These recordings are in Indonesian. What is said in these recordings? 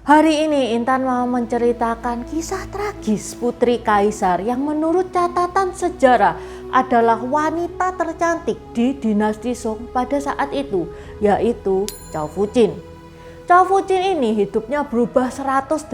Hari ini Intan mau menceritakan kisah tragis Putri Kaisar yang menurut catatan sejarah adalah wanita tercantik di dinasti Song pada saat itu, yaitu Chow Fuchin. Chow Fuchin ini hidupnya berubah 180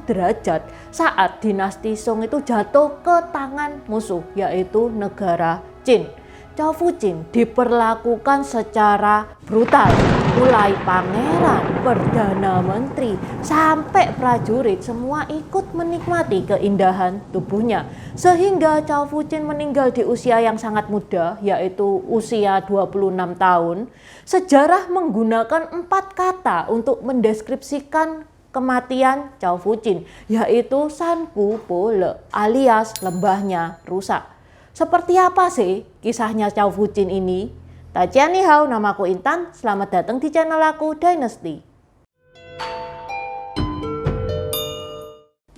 derajat saat dinasti Song itu jatuh ke tangan musuh, yaitu negara Qin. Chow Fuchin diperlakukan secara brutal, mulai pangeran, perdana menteri, sampai prajurit semua ikut menikmati keindahan tubuhnya. Sehingga Chow Fuchin meninggal di usia yang sangat muda, yaitu usia 26 tahun. Sejarah menggunakan 4 kata untuk mendeskripsikan kematian Chow Fuchin, yaitu San Ku Po Le alias lembahnya rusak. Seperti apa sih kisahnya Chow Fuchin ini? Tajian ni hao, namaku Intan. Selamat datang di channel aku Dynasty.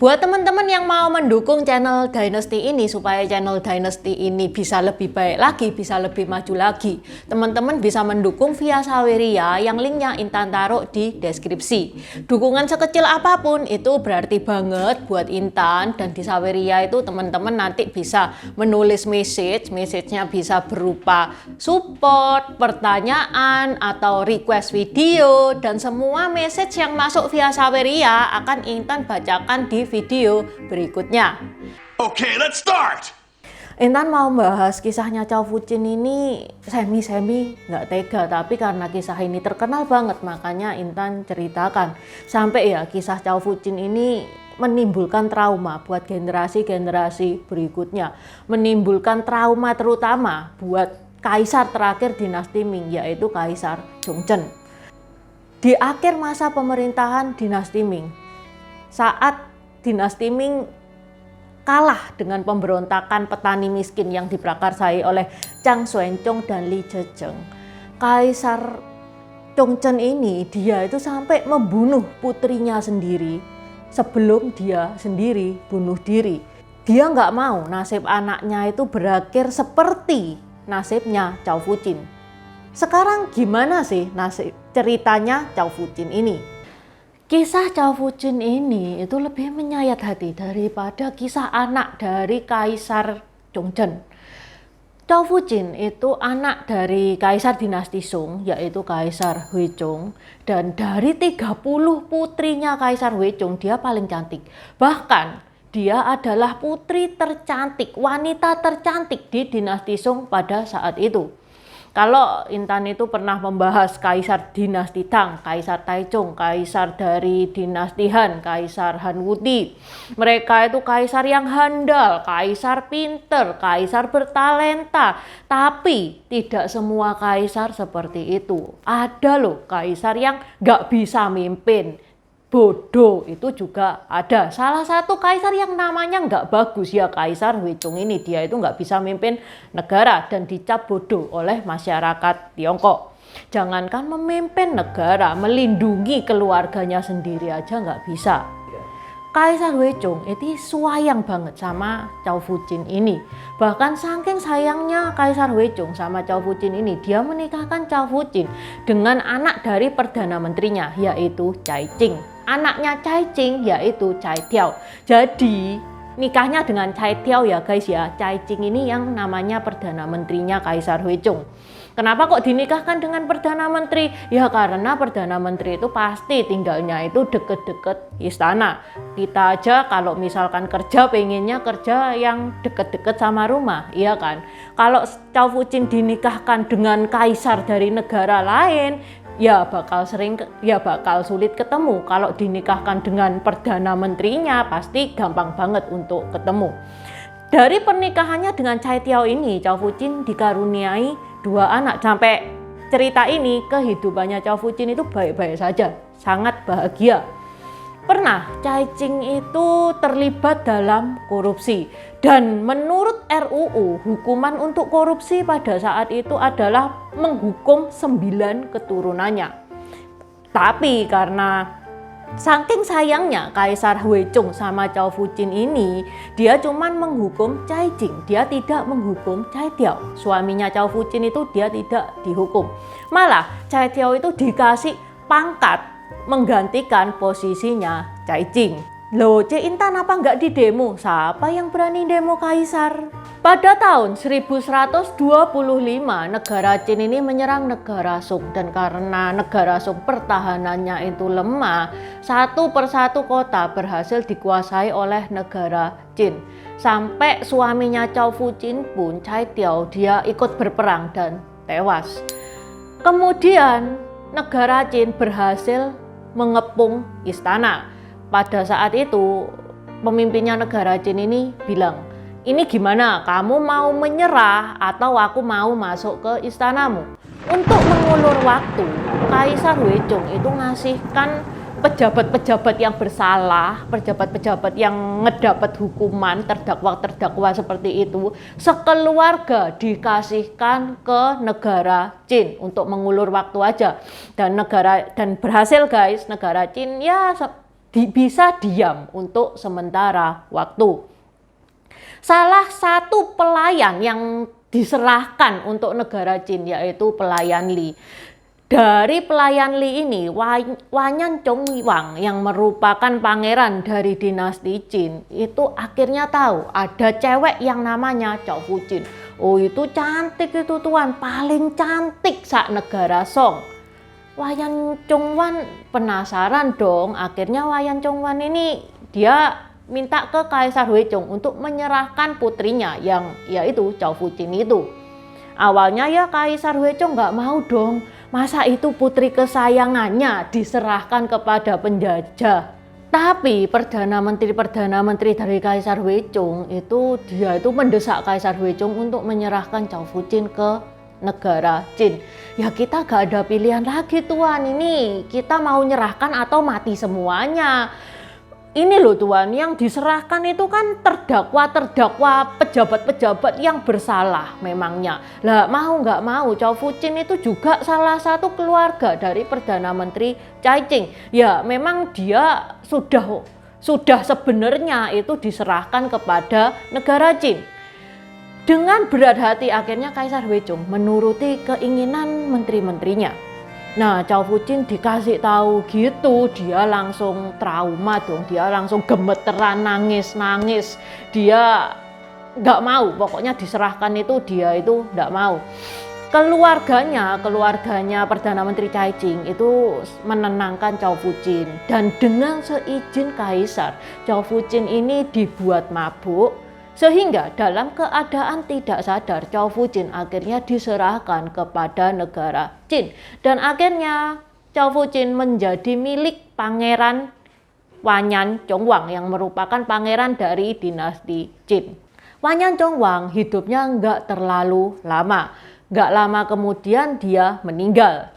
Buat teman-teman yang mau mendukung channel Dynasty ini supaya channel Dynasty ini bisa lebih baik lagi, bisa lebih maju lagi, teman-teman bisa mendukung via Saweria yang linknya Intan taruh di deskripsi. Dukungan sekecil apapun itu berarti banget buat Intan, dan di Saweria itu teman-teman nanti bisa menulis message-nya bisa berupa support, pertanyaan, atau request video, dan semua message yang masuk via Saweria akan Intan bacakan di video berikutnya. Okay, let's start. Intan mau bahas kisahnya Chow Fuchin ini semi nggak tega, tapi karena kisah ini terkenal banget makanya Intan ceritakan. Sampai ya kisah Chow Fuchin ini menimbulkan trauma buat generasi-generasi berikutnya, menimbulkan trauma terutama buat kaisar terakhir dinasti Ming, yaitu Kaisar Zhongzhen. Di akhir masa pemerintahan dinasti Ming, saat dinasti Ming kalah dengan pemberontakan petani miskin yang diprakarsai oleh Zhang Xuanzong dan Li Zhezheng, Kaisar Zhongzhen ini dia itu sampai membunuh putrinya sendiri sebelum dia sendiri bunuh diri. Dia nggak mau nasib anaknya itu berakhir seperti nasibnya Chow Fuchin. Sekarang gimana sih nasib ceritanya Chow Fuchin ini? Kisah Chow Fuchin ini itu lebih menyayat hati daripada kisah anak dari Kaisar Zhongzhen. Chow Fuchin itu anak dari Kaisar dinasti Song, yaitu Kaisar Huizong, dan dari 30 putrinya Kaisar Huizong dia paling cantik. Bahkan dia adalah putri tercantik, wanita tercantik di dinasti Song pada saat itu. Kalau Intan itu pernah membahas Kaisar dinasti Tang, Kaisar Taizong, Kaisar dari dinasti Han, Kaisar Han Wudi. Mereka itu kaisar yang handal, kaisar pinter, kaisar bertalenta. Tapi tidak semua kaisar seperti itu. Ada loh kaisar yang gak bisa mimpin, bodoh, itu juga ada. Salah satu kaisar yang namanya nggak bagus ya Kaisar Huizong ini. Dia itu nggak bisa mimpin negara dan dicap bodoh oleh masyarakat Tiongkok. Jangankan memimpin negara, melindungi keluarganya sendiri aja nggak bisa. Kaisar Huizong itu sayang banget sama Chow Fuchin ini. Bahkan saking sayangnya Kaisar Huizong sama Chow Fuchin ini, dia menikahkan Chow Fuchin dengan anak dari perdana menterinya, yaitu Cai Qing. Anaknya Cai Qing yaitu Cai Tiao. Jadi nikahnya dengan Cai Tiao ya guys ya. Cai Qing ini yang namanya perdana menterinya Kaisar Huizong. Kenapa kok dinikahkan dengan perdana menteri? Ya karena perdana menteri itu pasti tinggalnya itu deket-deket istana. Kita aja kalau misalkan kerja pengennya kerja yang deket-deket sama rumah, iya kan? Kalau Chow Fuchin dinikahkan dengan kaisar dari negara lain, ya bakal sulit ketemu. Kalau dinikahkan dengan perdana menterinya pasti gampang banget untuk ketemu. Dari pernikahannya dengan Cai Tiao ini, Chow Fuchin dikaruniai 2 anak. Sampai cerita ini kehidupannya Chow Fuchin itu baik-baik saja, sangat bahagia. Pernah Cai Qing itu terlibat dalam korupsi, dan menurut RUU hukuman untuk korupsi pada saat itu adalah menghukum 9 keturunannya. Tapi karena saking sayangnya Kaisar Huizong sama Chow Fuchin ini, dia cuman menghukum Cai Qing, dia tidak menghukum Cai Tiao. Suaminya Chow Fuchin itu dia tidak dihukum. Malah Cai Tiao itu dikasih pangkat menggantikan posisinya Cai Qing. Loh, Cik Intan apa nggak di demo? Siapa yang berani demo kaisar? Pada tahun 1125, negara Qin ini menyerang negara Song. Dan karena negara Song pertahanannya itu lemah, satu persatu kota berhasil dikuasai oleh negara Qin. Sampai suaminya Chao Fuqin pun, Cai Tiao, dia ikut berperang dan tewas. Kemudian negara Qin berhasil mengepung istana. Pada saat itu pemimpinnya negara Qin ini bilang, ini gimana, kamu mau menyerah atau aku mau masuk ke istanamu? Untuk mengulur waktu, Kaisar Huizong itu ngasihkan pejabat-pejabat yang bersalah, pejabat-pejabat yang ngedapat hukuman, terdakwa seperti itu, sekeluarga dikasihkan ke negara Qin untuk mengulur waktu aja. Dan berhasil guys, negara Qin ya bisa diam untuk sementara waktu. Salah satu pelayan yang diserahkan untuk negara Qin yaitu pelayan Li. Dari pelayan Li ini, Wanyan Chongwang yang merupakan pangeran dari dinasti Qin itu akhirnya tahu ada cewek yang namanya Chao Fuqin. Oh, itu cantik itu tuan, paling cantik sak negara Song. Wanyan Chongwang penasaran dong. Akhirnya Wanyan Chongwang ini dia minta ke Kaisar Huizong untuk menyerahkan putrinya yang yaitu Chao Fuqin itu. Awalnya ya Kaisar Huizong nggak mau dong. Masa itu putri kesayangannya diserahkan kepada penjajah. Tapi Perdana Menteri dari Kaisar Huizong itu mendesak Kaisar Huizong untuk menyerahkan Chao Fuqin ke negara Qin. Ya kita gak ada pilihan lagi tuan, ini kita mau nyerahkan atau mati semuanya. Ini loh tuan, yang diserahkan itu kan terdakwa pejabat-pejabat yang bersalah memangnya. Lah mau nggak mau, Chao Fuqin itu juga salah satu keluarga dari Perdana Menteri Cai Qing. Ya memang dia sudah sebenarnya itu diserahkan kepada negara Qin. Dengan berat hati akhirnya Kaisar Huizong menuruti keinginan menteri-menterinya. Nah, Chao Fuqin dikasih tahu gitu, dia langsung trauma dong, dia langsung gemeteran, nangis. Dia nggak mau, pokoknya diserahkan itu dia itu nggak mau. Keluarganya Perdana Menteri Cai Qing itu menenangkan Chao Fuqin. Dan dengan seizin Kaisar, Chao Fuqin ini dibuat mabuk. Sehingga dalam keadaan tidak sadar, Chao Fuqin akhirnya diserahkan kepada negara Qin. Dan akhirnya Chao Fuqin menjadi milik Pangeran Wanyan Chongwang yang merupakan pangeran dari dinasti Qin. Wanyan Chongwang hidupnya nggak terlalu lama. Nggak lama kemudian dia meninggal.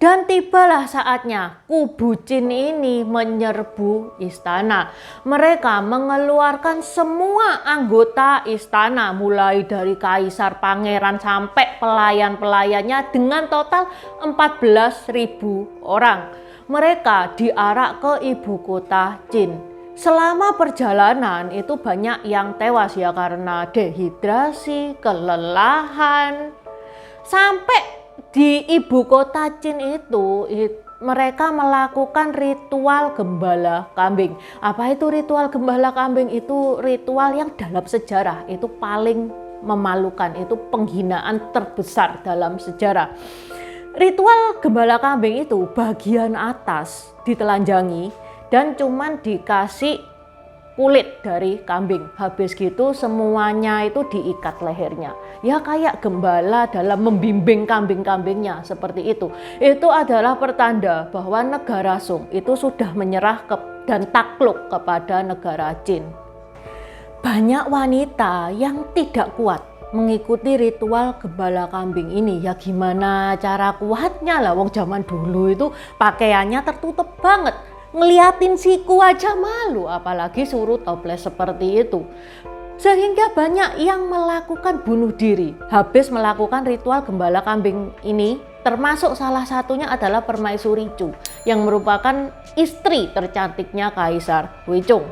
Dan tibalah saatnya kubu Qin ini menyerbu istana. Mereka mengeluarkan semua anggota istana, mulai dari kaisar, pangeran, sampai pelayan-pelayannya dengan total 14.000 orang. Mereka diarak ke ibu kota Qin. Selama perjalanan itu banyak yang tewas ya karena dehidrasi, kelelahan. Sampai di ibu kota Qin itu mereka melakukan ritual gembala kambing. Apa itu ritual gembala kambing? Itu ritual yang dalam sejarah itu paling memalukan, itu penghinaan terbesar dalam sejarah. Ritual gembala kambing itu bagian atas ditelanjangi dan cuman dikasih kulit dari kambing. Habis gitu semuanya itu diikat lehernya. Ya kayak gembala dalam membimbing kambing-kambingnya seperti itu. Itu adalah pertanda bahwa negara Song itu sudah menyerah dan takluk kepada negara Qin. Banyak wanita yang tidak kuat mengikuti ritual gembala kambing ini. Ya gimana cara kuatnya lah, wong zaman dulu itu pakaiannya tertutup banget. Ngeliatin siku aja malu, apalagi suruh toples seperti itu. Sehingga banyak yang melakukan bunuh diri habis melakukan ritual gembala kambing ini, termasuk salah satunya adalah Permaisuri Chu yang merupakan istri tercantiknya Kaisar Huizong.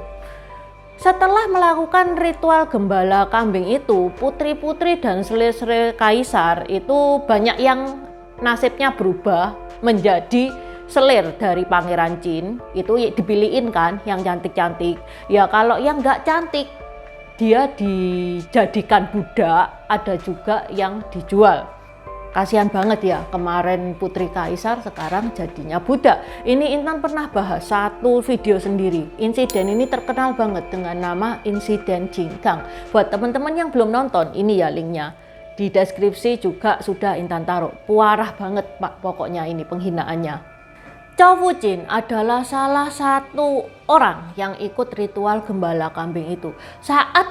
Setelah melakukan ritual gembala kambing itu, putri-putri dan sele-sele kaisar itu banyak yang nasibnya berubah menjadi selir dari Pangeran Jin itu dipilihin kan yang cantik-cantik. Ya kalau yang nggak cantik dia dijadikan budak, ada juga yang dijual. Kasihan banget ya, kemarin Putri Kaisar sekarang jadinya budak. Ini Intan pernah bahas satu video sendiri. Insiden ini terkenal banget dengan nama insiden Jinggang. Buat teman-teman yang belum nonton, ini ya linknya. Di deskripsi juga sudah Intan taruh. Parah banget Pak, pokoknya ini penghinaannya. Chow Fuchin adalah salah satu orang yang ikut ritual gembala kambing itu. Saat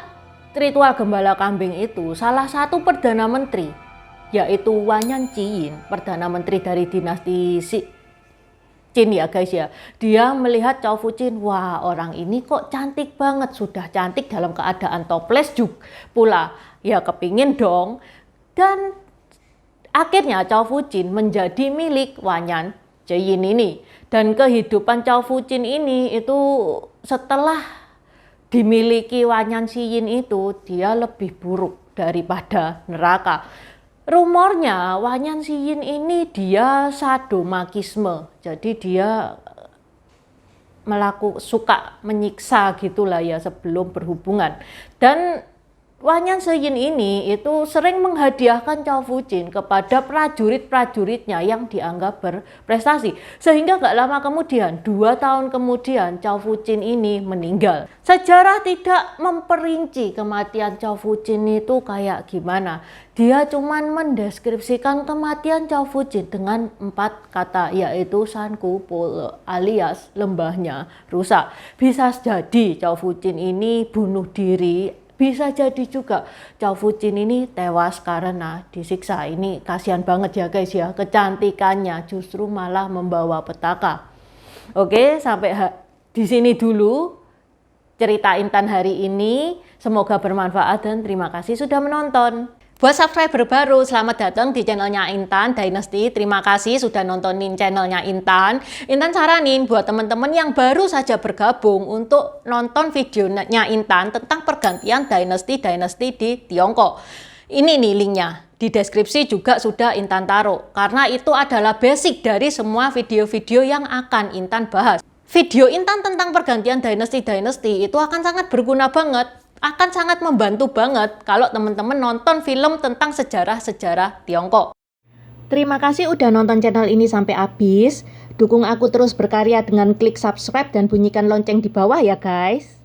ritual gembala kambing itu, salah satu Perdana Menteri yaitu Wanyan Chiyin, Perdana Menteri dari dinasti Qin ya guys ya. Dia melihat Chow Fuchin, wah orang ini kok cantik banget, sudah cantik dalam keadaan toples juga pula. Ya kepingin dong. Dan akhirnya Chow Fuchin menjadi milik Wanyan Chiyin ini. Dan kehidupan Chow Fuchin ini itu setelah dimiliki Wanyan Chiyin itu, dia lebih buruk daripada neraka. Rumornya Wanyan Chiyin ini dia sadomakisme, jadi dia suka menyiksa gitulah ya sebelum berhubungan. Dan Wanyan Chiyin ini itu sering menghadiahkan Chow Fuchin kepada prajurit-prajuritnya yang dianggap berprestasi. Sehingga gak lama kemudian, 2 tahun kemudian Chow Fuchin ini meninggal. Sejarah tidak memperinci kematian Chow Fuchin itu kayak gimana. Dia cuman mendeskripsikan kematian Chow Fuchin dengan 4 kata, yaitu Sanku Pole alias lembahnya rusak. Bisa jadi Chow Fuchin ini bunuh diri. Bisa jadi juga Chow Fuchin ini tewas karena disiksa. Ini kasihan banget ya guys ya, kecantikannya justru malah membawa petaka. Oke, sampai di sini dulu cerita Intan hari ini. Semoga bermanfaat dan terima kasih sudah menonton. Buat subscriber baru, selamat datang di channelnya Intan Dynasty. Terima kasih sudah nontonin channelnya Intan. Intan saranin buat teman-teman yang baru saja bergabung untuk nonton videonya Intan tentang pergantian Dynasty di Tiongkok. Ini nih linknya. Di deskripsi juga sudah Intan taruh. Karena itu adalah basic dari semua video-video yang akan Intan bahas. Video Intan tentang pergantian Dynasty itu akan sangat berguna banget. Akan sangat membantu banget kalau teman-teman nonton film tentang sejarah-sejarah Tiongkok. Terima kasih udah nonton channel ini sampai habis. Dukung aku terus berkarya dengan klik subscribe dan bunyikan lonceng di bawah ya guys.